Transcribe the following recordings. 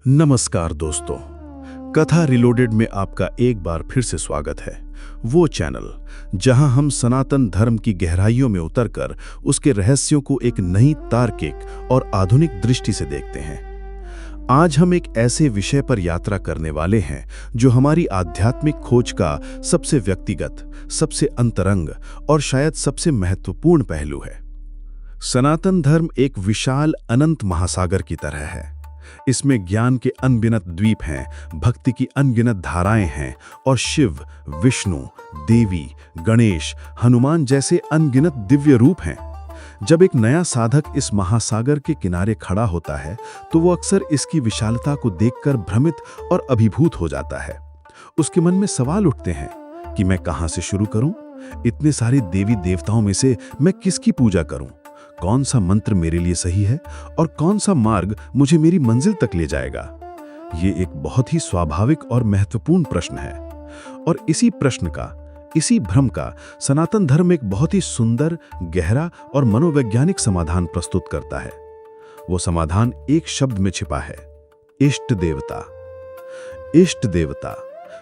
नमस्कार दोस्तों, कथा रिलोडेड में आपका एक बार फिर से स्वागत है। वो चैनल जहां हम सनातन धर्म की गहराइयों में उतरकर उसके रहस्यों को एक नई तार्किक और आधुनिक दृष्टि से देखते हैं। आज हम एक ऐसे विषय पर यात्रा करने वाले हैं जो हमारी आध्यात्मिक खोज का सबसे व्यक्तिगत, सबसे अंतरंग और शायद सबसे महत्वपूर्ण पहलू है। सनातन धर्म एक विशाल अनंत महासागर की तरह है। इसमें ज्ञान के अनगिनत द्वीप हैं, भक्ति की अनगिनत धाराएं हैं और शिव, विष्णु, देवी, गणेश, हनुमान जैसे अनगिनत दिव्य रूप हैं। जब एक नया साधक इस महासागर के किनारे खड़ा होता है तो वो अक्सर इसकी विशालता को देखकर भ्रमित और अभिभूत हो जाता है। उसके मन में सवाल उठते हैं कि मैं कहां से शुरू करूं? इतने सारे देवी देवताओं में से मैं किसकी पूजा करूं? कौन सा मंत्र मेरे लिए सही है और कौन सा मार्ग मुझे मेरी मंजिल तक ले जाएगा? ये एक बहुत ही स्वाभाविक और महत्वपूर्ण प्रश्न है। और इसी प्रश्न का, इसी भ्रम का सनातन धर्म एक बहुत ही सुंदर, गहरा और मनोवैज्ञानिक समाधान प्रस्तुत करता है। वो समाधान एक शब्द में छिपा है: इष्ट देवता। इष्ट देवता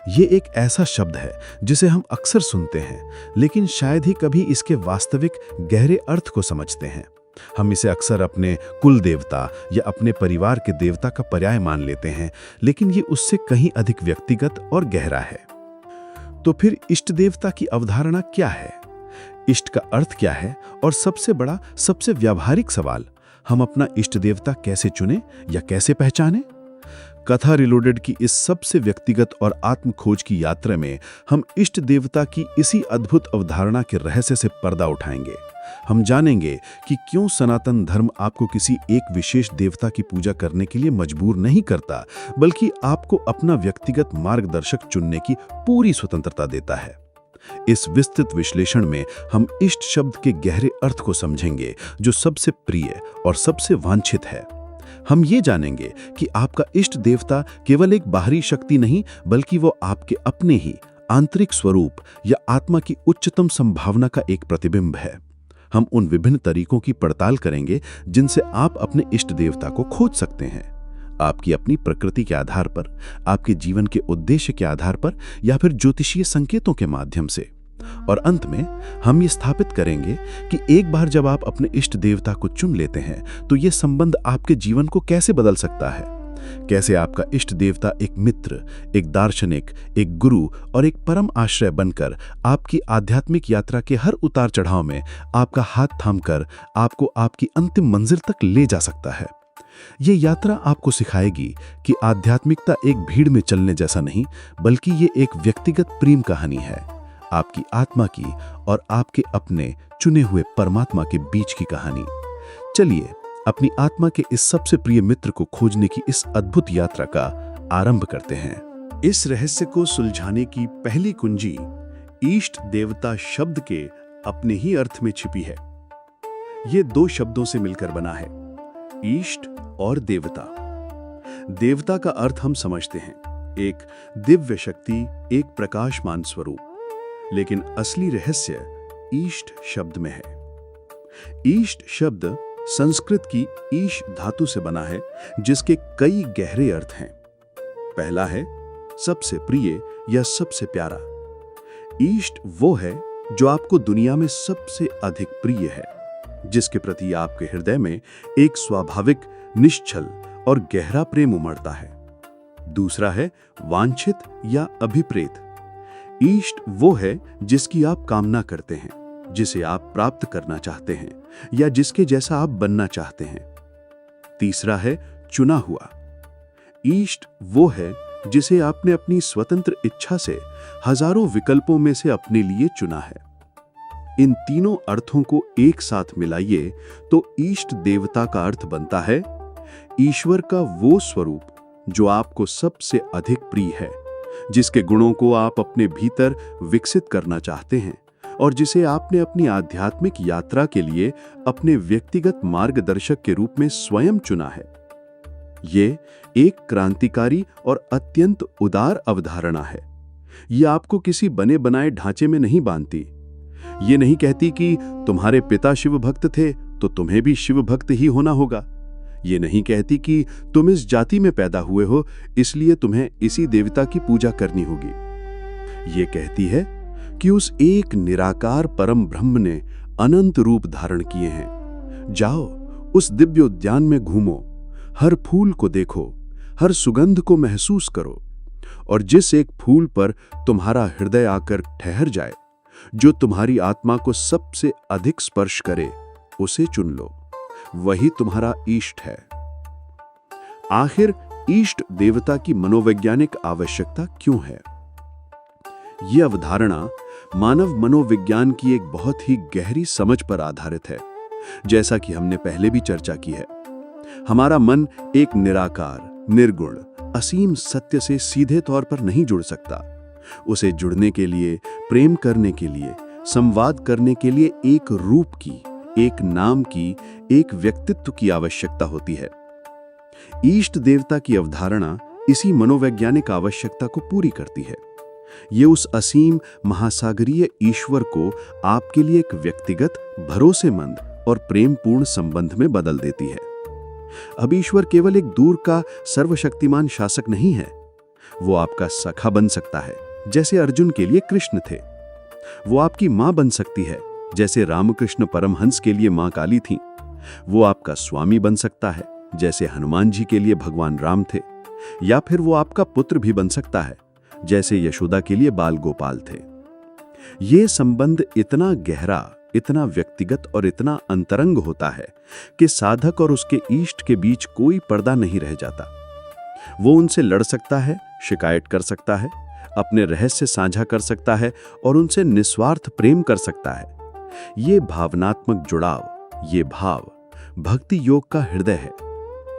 ये एक ऐसा शब्द है जिसे हम अक्सर सुनते हैं, लेकिन शायद ही कभी इसके वास्तविक गहरे अर्थ को समझते हैं। हम इसे अक्सर अपने कुल देवता या अपने परिवार के देवता का पर्याय मान लेते हैं, लेकिन ये उससे कहीं अधिक व्यक्तिगत और गहरा है। तो फिर इष्ट देवता की अवधारणा क्या है? इष्ट का अर्थ क्या है? और सबसे बड़ा, सबसे व्यावहारिक सवाल, हम अपना इष्ट देवता कैसे चुनें या कैसे पहचानें? कथा रिलोडेड की इस सबसे व्यक्तिगत और आत्म खोज की यात्रा में हम इष्ट देवता की इसी अद्भुत अवधारणा के रहस्य से पर्दा उठाएंगे। हम जानेंगे कि क्यों सनातन धर्म आपको किसी एक विशेष देवता की पूजा करने के लिए मजबूर नहीं करता, बल्कि आपको अपना व्यक्तिगत मार्गदर्शक चुनने की पूरी स्वतंत्रता देता है। इस विस्तृत विश्लेषण में हम इष्ट शब्द के गहरे अर्थ को समझेंगे, जो सबसे प्रिय और सबसे वांछित है। हम ये जानेंगे कि आपका इष्ट देवता केवल एक बाहरी शक्ति नहीं, बल्कि वो आपके अपने ही आंतरिक स्वरूप या आत्मा की उच्चतम संभावना का एक प्रतिबिंब है। हम उन विभिन्न तरीकों की पड़ताल करेंगे जिनसे आप अपने इष्ट देवता को खोज सकते हैं। आपकी अपनी प्रकृति के आधार पर, आपके जीवन के उद्देश्य के आधार पर, या फिर ज्योतिषीय संकेतों के माध्यम से। और अंत में हम ये स्थापित करेंगे कि एक बार जब आप अपने इष्ट देवता को चुन लेते हैं तो ये संबंध आपके जीवन को कैसे बदल सकता है। कैसे आपका इष्ट देवता एक मित्र, एक दार्शनिक, एक गुरु और एक परम आश्रय बनकर आपकी आध्यात्मिक यात्रा के हर उतार चढ़ाव में आपका हाथ थामकर आपको आपकी अंतिम मंजिल तक ले जा सकता है। ये यात्रा आपको सिखाएगी कि आध्यात्मिकता एक भीड़ में चलने जैसा नहीं, बल्कि ये एक व्यक्तिगत प्रेम कहानी है, आपकी आत्मा की और आपके अपने चुने हुए परमात्मा के बीच की कहानी। चलिए अपनी आत्मा के इस सबसे प्रिय मित्र को खोजने की इस अद्भुत यात्रा का आरंभ करते हैं। इस रहस्य को सुलझाने की पहली कुंजी इष्ट देवता शब्द के अपने ही अर्थ में छिपी है। ये दो शब्दों से मिलकर बना है, इष्ट और देवता। देवता का अर्थ हम समझते हैं, एक दिव्य शक्ति, एक प्रकाशमान स्वरूप। लेकिन असली रहस्य ईष्ट शब्द में है। ईष्ट शब्द संस्कृत की ईश धातु से बना है, जिसके कई गहरे अर्थ हैं। पहला है सबसे प्रिय या सबसे प्यारा। ईष्ट वो है जो आपको दुनिया में सबसे अधिक प्रिय है, जिसके प्रति आपके हृदय में एक स्वाभाविक, निश्चल और गहरा प्रेम उमड़ता है। दूसरा है वांछित या अभिप्रेत। इष्ट वो है जिसकी आप कामना करते हैं, जिसे आप प्राप्त करना चाहते हैं या जिसके जैसा आप बनना चाहते हैं। तीसरा है चुना हुआ। इष्ट वो है जिसे आपने अपनी स्वतंत्र इच्छा से हजारों विकल्पों में से अपने लिए चुना है। इन तीनों अर्थों को एक साथ मिलाइए तो इष्ट देवता का अर्थ बनता है ईश्वर का वो स्वरूप जो आपको सबसे अधिक प्रिय है, जिसके गुणों को आप अपने भीतर विकसित करना चाहते हैं और जिसे आपने अपनी आध्यात्मिक यात्रा के लिए अपने व्यक्तिगत मार्गदर्शक के रूप में स्वयं चुना है। ये एक क्रांतिकारी और अत्यंत उदार अवधारणा है। ये आपको किसी बने बनाए ढांचे में नहीं बांधती। ये नहीं कहती कि तुम्हारे पिता शिव भक्त थे तो तुम्हें भी शिव भक्त ही होना होगा। ये नहीं कहती कि तुम इस जाति में पैदा हुए हो इसलिए तुम्हें इसी देवता की पूजा करनी होगी। ये कहती है कि उस एक निराकार परम ब्रह्म ने अनंत रूप धारण किए हैं। जाओ उस दिव्य उद्यान में घूमो, हर फूल को देखो, हर सुगंध को महसूस करो, और जिस एक फूल पर तुम्हारा हृदय आकर ठहर जाए, जो तुम्हारी आत्मा को सबसे अधिक स्पर्श करे, उसे चुन लो, वही तुम्हारा इष्ट है। आखिर इष्ट देवता की मनोवैज्ञानिक आवश्यकता क्यों है? यह अवधारणा मानव मनोविज्ञान की एक बहुत ही गहरी समझ पर आधारित है। जैसा कि हमने पहले भी चर्चा की है, हमारा मन एक निराकार, निर्गुण, असीम सत्य से सीधे तौर पर नहीं जुड़ सकता। उसे जुड़ने के लिए, प्रेम करने के लिए, संवाद करने के लिए एक रूप की, एक नाम की, एक व्यक्तित्व की आवश्यकता होती है। इष्ट देवता की अवधारणा इसी मनोवैज्ञानिक आवश्यकता को पूरी करती है। ये उस असीम महासागरीय ईश्वर को आपके लिए एक व्यक्तिगत, भरोसेमंद और प्रेमपूर्ण संबंध में बदल देती है। अब ईश्वर केवल एक दूर का सर्वशक्तिमान शासक नहीं है। वो आपका सखा बन सकता है, जैसे अर्जुन के लिए कृष्ण थे। वो आपकी मां बन सकती है, जैसे रामकृष्ण परमहंस के लिए मां काली थी। वो आपका स्वामी बन सकता है, जैसे हनुमान जी के लिए भगवान राम थे। या फिर वो आपका पुत्र भी बन सकता है, जैसे यशोदा के लिए बाल गोपाल थे। ये संबंध इतना गहरा, इतना व्यक्तिगत और इतना अंतरंग होता है कि साधक और उसके इष्ट के बीच कोई पर्दा नहीं रह जाता। वो उनसे लड़ सकता है, शिकायत कर सकता है, अपने रहस्य साझा कर सकता है और उनसे निस्वार्थ प्रेम कर सकता है। ये भावनात्मक जुड़ाव, ये भाव भक्ति योग का हृदय है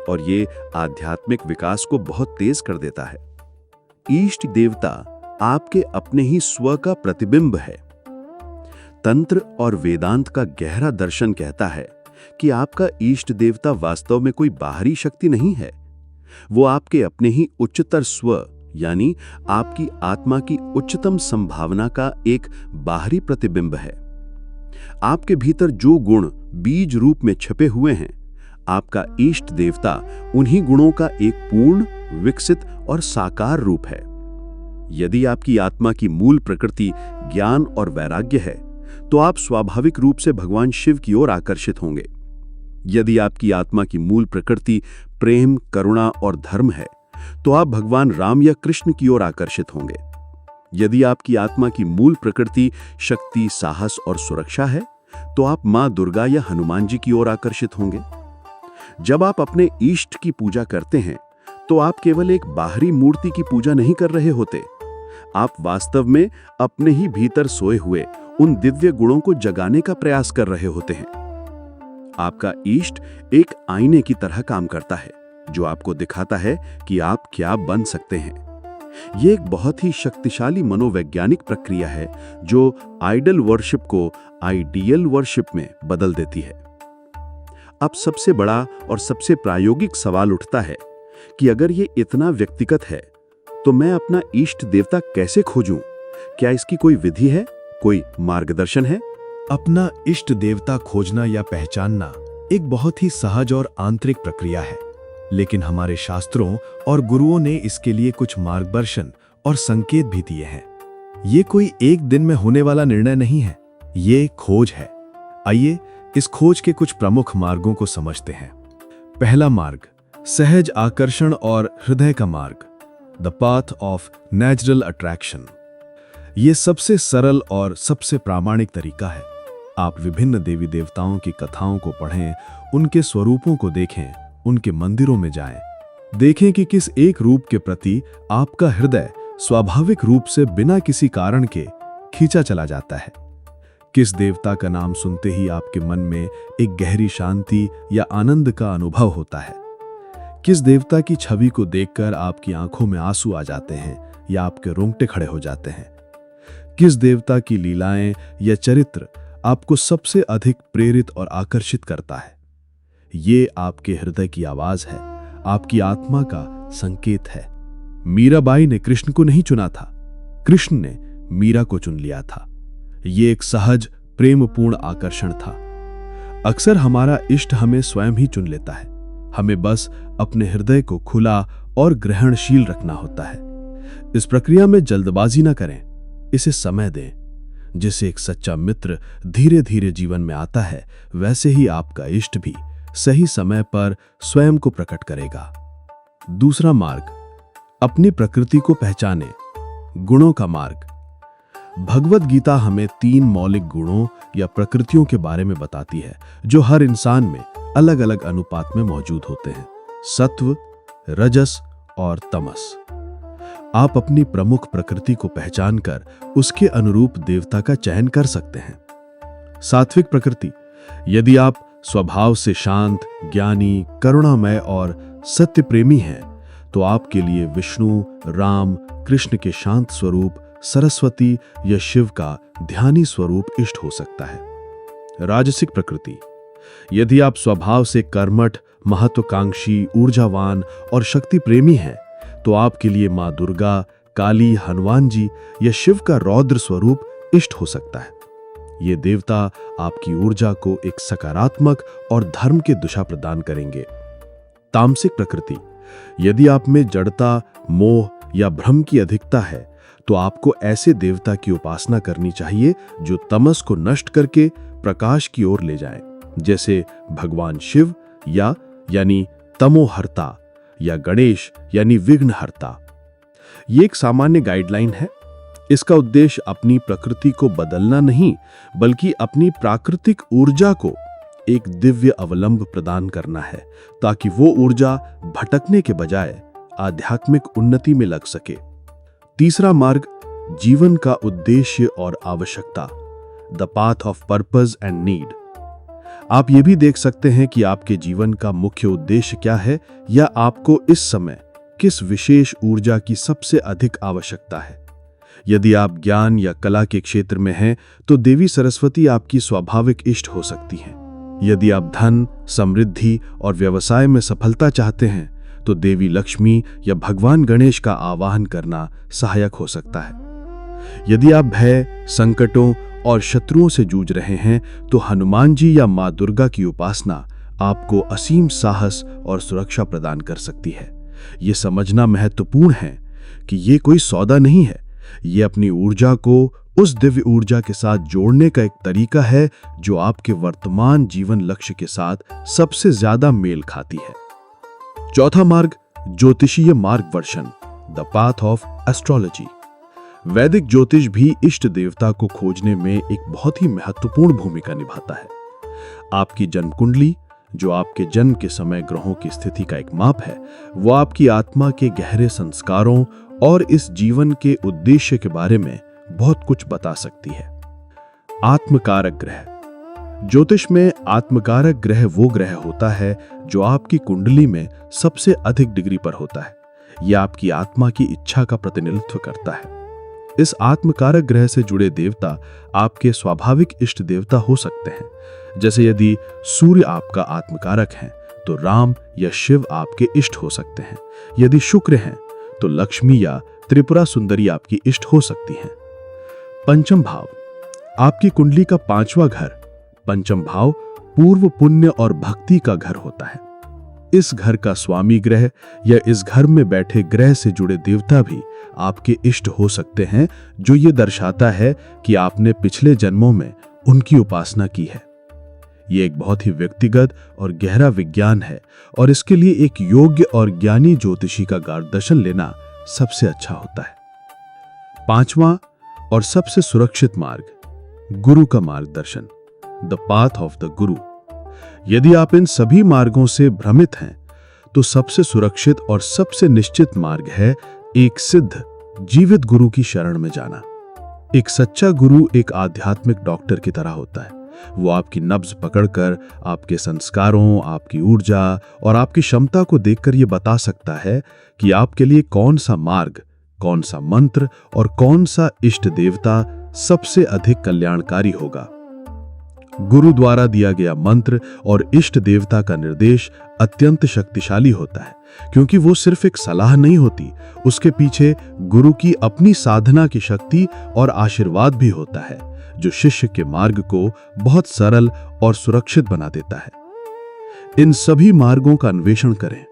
और ये आध्यात्मिक विकास को बहुत तेज कर देता है। इष्ट देवता आपके अपने ही स्व का प्रतिबिंब है। तंत्र और वेदांत का गहरा दर्शन कहता है कि आपका इष्ट देवता वास्तव में कोई बाहरी शक्ति नहीं है। वो आपके अपने ही उच्चतर स्व, यानी आपकी आत्मा की उच्चतम संभावना का एक बाहरी प्रतिबिंब है। आपके भीतर जो गुण बीज रूप में छिपे हुए हैं, आपका इष्ट देवता उन्हीं गुणों का एक पूर्ण, विकसित और साकार रूप है। यदि आपकी आत्मा की मूल प्रकृति ज्ञान और वैराग्य है, तो आप स्वाभाविक रूप से भगवान शिव की ओर आकर्षित होंगे। यदि आपकी आत्मा की मूल प्रकृति प्रेम, करुणा और धर्म है, तो आप भगवान राम या कृष्ण की ओर आकर्षित होंगे। यदि आपकी आत्मा की मूल प्रकृति शक्ति, साहस और सुरक्षा है, तो आप मां दुर्गा या हनुमान जी की ओर आकर्षित होंगे। जब आप अपने इष्ट की पूजा करते हैं, तो आप केवल एक बाहरी मूर्ति की पूजा नहीं कर रहे होते। आप वास्तव में अपने ही भीतर सोए हुए उन दिव्य गुणों को जगाने का प्रयास कर रहे होते हैं। आपका इष्ट एक आईने की तरह काम करता है, जो आपको दिखाता है कि आप क्या बन सकते हैं। यह एक बहुत ही शक्तिशाली मनोवैज्ञानिक प्रक्रिया है, जो आइडल वर्शिप को आइडियल वर्शिप में बदल देती है। अब सबसे बड़ा और सबसे प्रायोगिक सवाल उठता है कि अगर ये इतना व्यक्तिगत है, तो मैं अपना इष्ट देवता कैसे खोजूं? क्या इसकी कोई विधि है, कोई मार्गदर्शन है? अपना इष्ट देवता खोजना या पहचानना एक बहुत ही सहज और आंतरिक प्रक्रिया है, लेकिन हमारे शास्त्रों और गुरुओं ने इसके लिए कुछ मार्गदर्शन और संकेत भी दिए हैं। ये कोई एक दिन में होने वाला निर्णय नहीं है, ये खोज है। आइए इस खोज के कुछ प्रमुख मार्गों को समझते हैं। पहला मार्ग, सहज आकर्षण और हृदय का मार्ग, the path of natural attraction. ये सबसे सरल और सबसे प्रामाणिक तरीका है। आप विभिन्न देवी देवताओं की कथाओं को पढ़ें, उनके स्वरूपों को देखें, उनके मंदिरों में जाएं। देखें कि किस एक रूप के प्रति आपका हृदय स्वाभाविक रूप से बिना किसी कारण के खींचा चला जाता है। किस देवता का नाम सुनते ही आपके मन में एक गहरी शांति या आनंद का अनुभव होता है। किस देवता की छवि को देखकर आपकी आंखों में आंसू आ जाते हैं या आपके रोंगटे खड़े हो जाते हैं। किस देवता की लीलाएं या चरित्र आपको सबसे अधिक प्रेरित और आकर्षित करता है। ये आपके हृदय की आवाज है, आपकी आत्मा का संकेत है। मीराबाई ने कृष्ण को नहीं चुना था, कृष्ण ने मीरा को चुन लिया था। ये एक सहज प्रेमपूर्ण आकर्षण था। अक्सर हमारा इष्ट हमें स्वयं ही चुन लेता है। हमें बस अपने हृदय को खुला और ग्रहणशील रखना होता है। इस प्रक्रिया में जल्दबाजी न करें, इसे समय दें। जिसे एक सच्चा मित्र धीरे धीरे जीवन में आता है, वैसे ही आपका इष्ट भी सही समय पर स्वयं को प्रकट करेगा। दूसरा मार्ग, अपनी प्रकृति को पहचानें। गुणों का मार्ग। भगवत गीता हमें 3 मौलिक गुणों या प्रकृतियों के बारे में बताती है, जो हर इंसान में अलग अलग अनुपात में मौजूद होते हैं: सत्व, रजस और तमस। आप अपनी प्रमुख प्रकृति को पहचानकर उसके अनुरूप देवता का चयन कर सकते हैं। सात्विक प्रकृति। यदि आप स्वभाव से शांत, ज्ञानी, करुणामय और सत्य प्रेमी हैं, तो आपके लिए विष्णु, राम, कृष्ण के शांत स्वरूप, सरस्वती या शिव का ध्यानी स्वरूप इष्ट हो सकता है। राजसिक प्रकृति। यदि आप स्वभाव से कर्मठ, महत्वाकांक्षी, ऊर्जावान और शक्ति प्रेमी हैं, तो आपके लिए मां दुर्गा, काली, हनुमान जी या शिव का रौद्र स्वरूप इष्ट हो सकता है। ये देवता आपकी ऊर्जा को एक सकारात्मक और धर्म की दिशा प्रदान करेंगे। तामसिक प्रकृति। यदि आप में जड़ता, मोह या भ्रम की अधिकता है, तो आपको ऐसे देवता की उपासना करनी चाहिए जो तमस को नष्ट करके प्रकाश की ओर ले जाए, जैसे भगवान शिव यानी तमोहर्ता या गणेश यानी विघ्नहर्ता। ये एक सामान्य गाइडलाइन है। इसका उद्देश्य अपनी प्रकृति को बदलना नहीं, बल्कि अपनी प्राकृतिक ऊर्जा को एक दिव्य अवलंब प्रदान करना है, ताकि वो ऊर्जा भटकने के बजाय आध्यात्मिक उन्नति में लग सके। तीसरा मार्ग, जीवन का उद्देश्य और आवश्यकता। The path of purpose and need. आप ये भी देख सकते हैं कि आपके जीवन का मुख्य उद्देश्य क्या है, या आपको इस समय किस विशेष ऊर्जा की सबसे अधिक आवश्यकता है। यदि आप ज्ञान या कला के क्षेत्र में हैं, तो देवी सरस्वती आपकी स्वाभाविक इष्ट हो सकती हैं। यदि आप धन, समृद्धि और व्यवसाय में सफलता चाहते हैं, तो देवी लक्ष्मी या भगवान गणेश का आवाहन करना सहायक हो सकता है। यदि आप भय, संकटों और शत्रुओं से जूझ रहे हैं, तो हनुमान जी या मां दुर्गा की उपासना आपको असीम साहस और सुरक्षा प्रदान कर सकती है। ये समझना महत्वपूर्ण है कि ये कोई सौदा नहीं है, ये अपनी ऊर्जा को उस दिव्य ऊर्जा के साथ जोड़ने का एक तरीका है जो आपके वर्तमान जीवन लक्ष्य के साथ सबसे ज्यादा मेल खाती है। चौथा मार्ग, ज्योतिषीय मार्गदर्शन। The path of astrology. वैदिक ज्योतिष भी इष्ट देवता को खोजने में एक बहुत ही महत्वपूर्ण भूमिका निभाता है। आपकी जन्म कुंडली, जो आपके जन्म के समय ग्रहों की स्थिति का एक माप है, वो आपकी आत्मा के गहरे संस्कारों और इस जीवन के उद्देश्य के बारे में बहुत कुछ बता सकती है। आत्मकारक ग्रह। ज्योतिष में आत्मकारक ग्रह वो ग्रह होता है जो आपकी कुंडली में सबसे अधिक डिग्री पर होता है। यह आपकी आत्मा की इच्छा का प्रतिनिधित्व करता है। इस आत्मकारक ग्रह से जुड़े देवता आपके स्वाभाविक इष्ट देवता हो सकते हैं। जैसे यदि सूर्य आपका आत्मकारक है, तो राम या शिव आपके इष्ट हो सकते हैं। यदि शुक्र हैं, तो लक्ष्मी या त्रिपुरा सुंदरी आपकी इष्ट हो सकती हैं। पंचम भाव। आपकी कुंडली का 5वां घर, पंचम भाव, पूर्व पुण्य और भक्ति का घर होता है। इस घर का स्वामी ग्रह या इस घर में बैठे ग्रह से जुड़े देवता भी आपके इष्ट हो सकते हैं, जो ये दर्शाता है कि आपने पिछले जन्मों में उनकी उपासना की है। ये एक बहुत ही व्यक्तिगत और गहरा विज्ञान है, और इसके लिए एक योग्य और ज्ञानी ज्योतिषी का मार्गदर्शन लेना सबसे अच्छा होता है। 5वां और सबसे सुरक्षित मार्ग, गुरु का मार्गदर्शन। द पाथ ऑफ द गुरु। यदि आप इन सभी मार्गों से भ्रमित हैं, तो सबसे सुरक्षित और सबसे निश्चित मार्ग है एक सिद्ध, जीवित गुरु की शरण में जाना। एक सच्चा गुरु एक आध्यात्मिक डॉक्टर की तरह होता है। वो आपकी नब्ज पकड़कर आपके संस्कारों, आपकी ऊर्जा और आपकी क्षमता को देखकर ये बता सकता है कि आपके लिए कौन सा मार्ग, कौन सा मंत्र और कौन सा इष्ट देवता सबसे अधिक कल्याणकारी होगा। गुरु द्वारा दिया गया मंत्र और इष्ट देवता का निर्देश अत्यंत शक्तिशाली होता है, क्योंकि वो सिर्फ एक सलाह नहीं होती, उसके पीछे गुरु की अपनी साधना की शक्ति और आशीर्वाद भी होता है, जो शिष्य के मार्ग को बहुत सरल और सुरक्षित बना देता है। इन सभी मार्गों का अन्वेषण करें,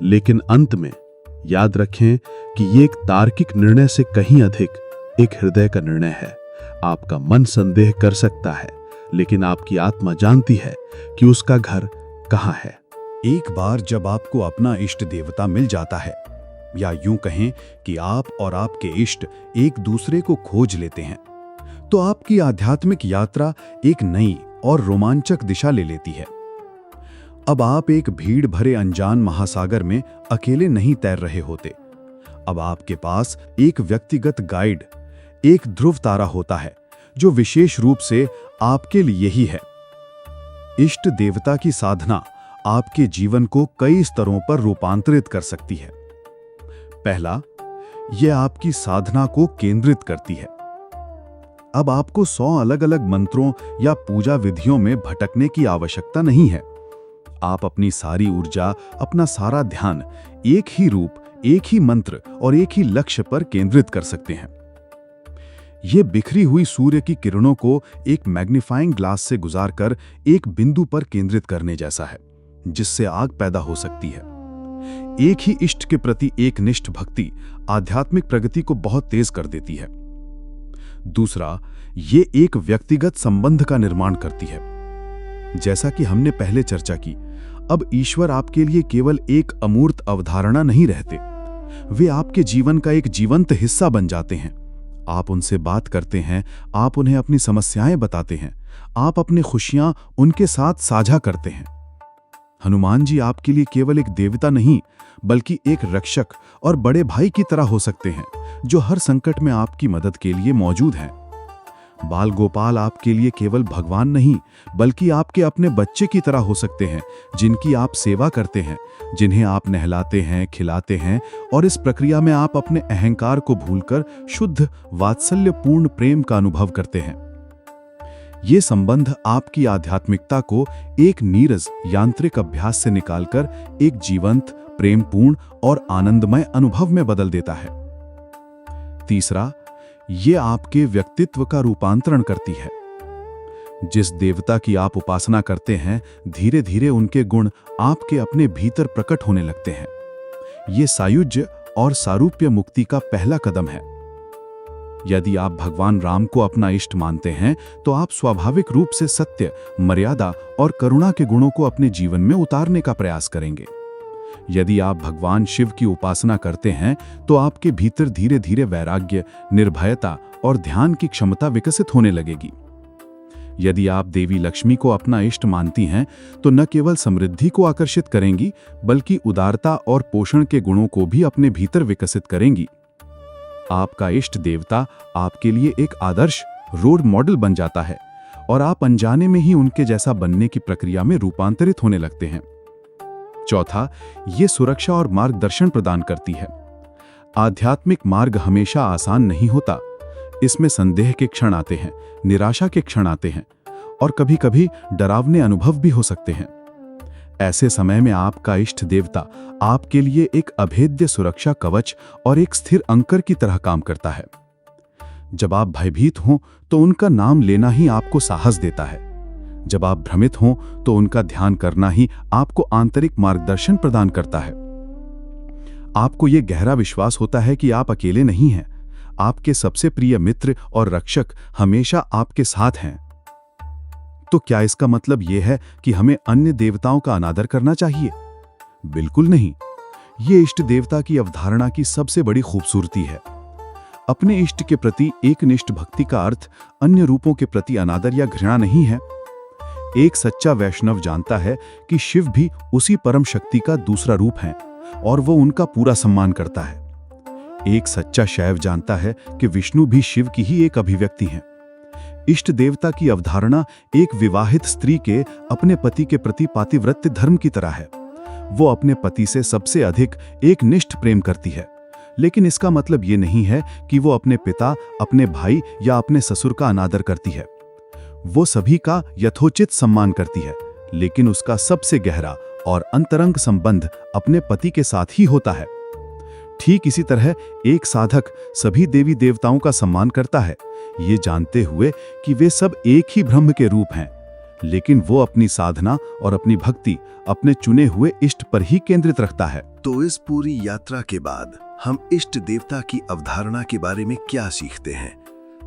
लेकिन अंत में याद रखें कि ये एक तार्किक निर्णय से कहीं अधिक एक हृदय का निर्णय है। आपका मन संदेह कर सकता है, लेकिन आपकी आत्मा जानती है कि उसका घर कहाँ है। एक बार जब आपको अपना इष्ट देवता मिल जाता है, या यूं कहें कि आप और आपके इष्ट एक दूसरे को खोज लेते हैं, तो आपकी आध्यात्मिक यात्रा एक नई और रोमांचक दिशा ले लेती है। अब आप एक भीड़ भरे अनजान महासागर में अकेले नहीं तैर रहे होते। अब आपके पास एक व्यक्तिगत गाइड, एक ध्रुव तारा होता है जो विशेष रूप से आपके लिए ही है। इष्ट देवता की साधना आपके जीवन को कई स्तरों पर रूपांतरित कर सकती है। पहला, यह आपकी साधना को केंद्रित करती है। अब आपको 100 अलग-अलग मंत्रों या पूजा विधियों में भटकने की आवश्यकता नहीं है। आप अपनी सारी ऊर्जा, अपना सारा ध्यान एक ही रूप, एक ही मंत्र और एक ही लक्ष्य पर केंद्रित कर सकते हैं। यह बिखरी हुई सूर्य की किरणों को एक मैग्नीफाइंग ग्लास से गुजारकर एक बिंदु पर केंद्रित करने जैसा है, जिससे आग पैदा हो सकती है। एक ही इष्ट के प्रति एक निष्ठ भक्ति आध्यात्मिक प्रगति को बहुत तेज कर देती है। दूसरा, ये एक व्यक्तिगत संबंध का निर्माण करती है। जैसा कि हमने पहले चर्चा की, अब ईश्वर आपके लिए केवल एक अमूर्त अवधारणा नहीं रहते, वे आपके जीवन का एक जीवंत हिस्सा बन जाते हैं। आप उनसे बात करते हैं, आप उन्हें अपनी समस्याएं बताते हैं, आप अपनी खुशियां उनके साथ साझा करते हैं। हनुमान जी आपके लिए केवल एक देवता नहीं, बल्कि एक रक्षक और बड़े भाई की तरह हो सकते हैं, जो हर संकट में आपकी मदद के लिए मौजूद हैं। बाल गोपाल आपके लिए केवल भगवान नहीं, बल्कि आपके अपने बच्चे की तरह हो सकते हैं, जिनकी आप सेवा करते हैं, जिन्हें आप नहलाते हैं, खिलाते हैं, और इस प्रक्रिया में आप अपने अहंकार को भूलकर शुद्ध वात्सल्यपूर्ण प्रेम का अनुभव करते हैं। ये संबंध आपकी आध्यात्मिकता को एक नीरस यांत्रिक अभ्यास से निकालकर एक जीवंत, प्रेमपूर्ण और आनंदमय अनुभव में बदल देता है। तीसरा, ये आपके व्यक्तित्व का रूपांतरण करती है। जिस देवता की आप उपासना करते हैं, धीरे धीरे उनके गुण आपके अपने भीतर प्रकट होने लगते हैं। ये सायुज्य और सारूप्य मुक्ति का पहला कदम है। यदि आप भगवान राम को अपना इष्ट मानते हैं, तो आप स्वाभाविक रूप से सत्य, मर्यादा और करुणा के गुणों को अपने जीवन में उतारने का प्रयास करेंगे। यदि आप भगवान शिव की उपासना करते हैं, तो आपके भीतर धीरे धीरे वैराग्य, निर्भयता और ध्यान की क्षमता विकसित होने लगेगी। यदि आप देवी लक्ष्मी को अपना इष्ट मानती हैं, तो न केवल समृद्धि को आकर्षित करेंगी, बल्कि उदारता और पोषण के गुणों को भी अपने भीतर विकसित करेंगी। आपका इष्ट देवता आपके लिए एक आदर्श रोल मॉडल बन जाता है, और आप अनजाने में ही उनके जैसा बनने की प्रक्रिया में रूपांतरित होने लगते हैं। चौथा, ये सुरक्षा और मार्गदर्शन प्रदान करती है। आध्यात्मिक मार्ग हमेशा आसान नहीं होता। इसमें संदेह के क्षण आते हैं, निराशा के क्षण आते हैं, और कभी-कभी डरावने अनुभव भी हो सकते हैं। ऐसे समय में आपका इष्ट देवता आपके लिए एक अभेद्य सुरक्षा कवच और एक स्थिर अंकर की तरह काम करता है। जब आप भयभीत हों, तो उनका नाम लेना ही आपको साहस देता है। जब आप भ्रमित हों, तो उनका ध्यान करना ही आपको आंतरिक मार्गदर्शन प्रदान करता है। आपको यह गहरा विश्वास होता है कि आप अकेले नहीं हैं। आपके सबसे प्रिय मित्र और रक्षक हमेशा आपके साथ हैं। तो क्या इसका मतलब यह है कि हमें अन्य देवताओं का अनादर करना चाहिए? बिल्कुल नहीं। ये इष्ट देवता की अवधारणा की सबसे बड़ी खूबसूरती है। अपने इष्ट के प्रति एकनिष्ठ भक्ति का अर्थ अन्य रूपों के प्रति अनादर या घृणा नहीं है। एक सच्चा वैष्णव जानता है कि शिव भी उसी परम शक्ति का दूसरा रूप है, और वो उनका पूरा सम्मान करता है। एक सच्चा शैव जानता है कि विष्णु भी शिव की ही एक अभिव्यक्ति है। इष्ट देवता की अवधारणा एक विवाहित स्त्री के अपने पति के प्रति पातिव्रत्य धर्म की तरह है। वो अपने पति से सबसे अधिक एक निष्ठ प्रेम करती है, लेकिन इसका मतलब ये नहीं है कि वो अपने पिता, अपने भाई या अपने ससुर का अनादर करती है। वो सभी का यथोचित सम्मान करती है, लेकिन उसका सबसे गहरा और अंतरंग संबंध अपने पति के साथ ही होता है। ठीक इसी तरह एक साधक सभी देवी देवताओं का सम्मान करता है, ये जानते हुए कि वे सब एक ही ब्रह्म के रूप हैं, लेकिन वो अपनी साधना और अपनी भक्ति अपने चुने हुए इष्ट पर ही केंद्रित रखता है। तो इस पूरी यात्रा के बाद हम इष्ट देवता की अवधारणा के बारे में क्या सीखते हैं?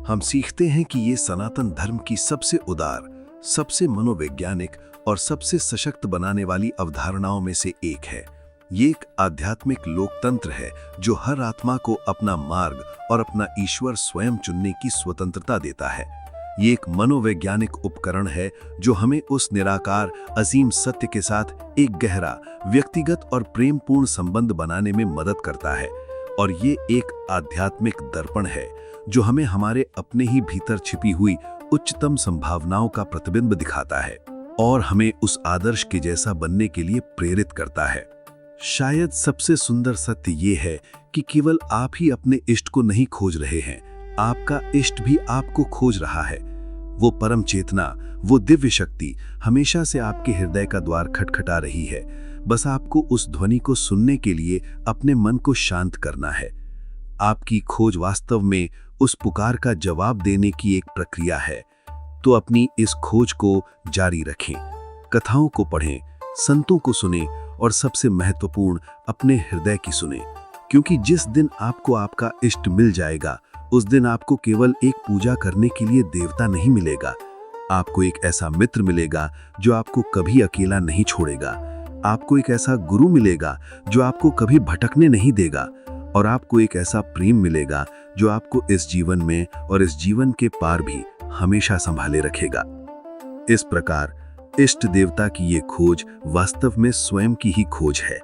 हम सीखते हैं कि ये सनातन धर्म की सबसे उदार, सबसे मनोवैज्ञानिक और सबसे सशक्त बनाने वाली अवधारणाओं में से एक है। ये एक आध्यात्मिक लोकतंत्र है जो हर आत्मा को अपना मार्ग और अपना ईश्वर स्वयं चुनने की स्वतंत्रता देता है। ये एक मनोवैज्ञानिक उपकरण है जो हमें उस निराकार अजीम सत्य के साथ एक गहरा, व्यक्तिगत और प्रेमपूर्ण संबंध बनाने में मदद करता है। और ये एक आध्यात्मिक दर्पण है जो हमें हमारे अपने ही भीतर छिपी हुई उच्चतम संभावनाओं का प्रतिबिंब दिखाता है और हमें उस आदर्श के जैसा बनने के लिए प्रेरित करता है। शायद सबसे सुंदर सत्य ये है कि केवल आप ही अपने इष्ट को नहीं खोज रहे हैं, आपका इष्ट भी आपको खोज रहा है। वो परम चेतना, वो दिव्य शक्ति हमेशा से आपके हृदय का द्वार खटखटा रही है। बस आपको उस ध्वनि को सुनने के लिए अपने मन को शांत करना है। आपकी खोज वास्तव में उस पुकार का जवाब देने की एक प्रक्रिया है। तो अपनी इस खोज को जारी रखें, कथाओं को पढ़ें, संतों को सुनें और सबसे महत्वपूर्ण अपने हृदय की सुनें। क्योंकि जिस दिन आपको आपका इष्ट मिल जाएगा, उस दिन आपको केवल एक पूजा करने के लिए देवता नहीं मिलेगा, आपको एक ऐसा मित्र मिलेगा जो आपको कभी अकेला नहीं छोड़ेगा। आपको एक ऐसा गुरु मिलेगा जो आपको कभी भटकने नहीं देगा, और आपको एक ऐसा प्रेम मिलेगा जो आपको इस जीवन में और इस जीवन के पार भी हमेशा संभाले रखेगा। इस प्रकार इष्ट देवता की ये खोज वास्तव में स्वयं की ही खोज है।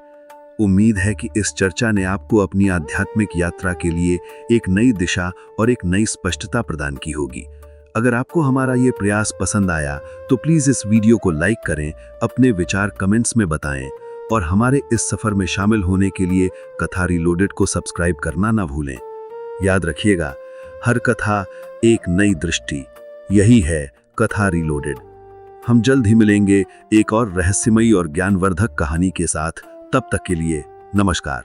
उम्मीद है कि इस चर्चा ने आपको अपनी आध्यात्मिक यात्रा के लिए एक नई दिशा और एक नई स्पष्टता प्रदान की होगी। अगर आपको हमारा ये प्रयास पसंद आया तो प्लीज़ इस वीडियो को लाइक करें, अपने विचार कमेंट्स में बताएं और हमारे इस सफ़र में शामिल होने के लिए कथा रीलोडेड को सब्सक्राइब करना ना भूलें। याद रखिएगा, हर कथा एक नई दृष्टि। यही है कथा रीलोडेड। हम जल्द ही मिलेंगे एक और रहस्यमयी और ज्ञानवर्धक कहानी के साथ। तब तक के लिए नमस्कार।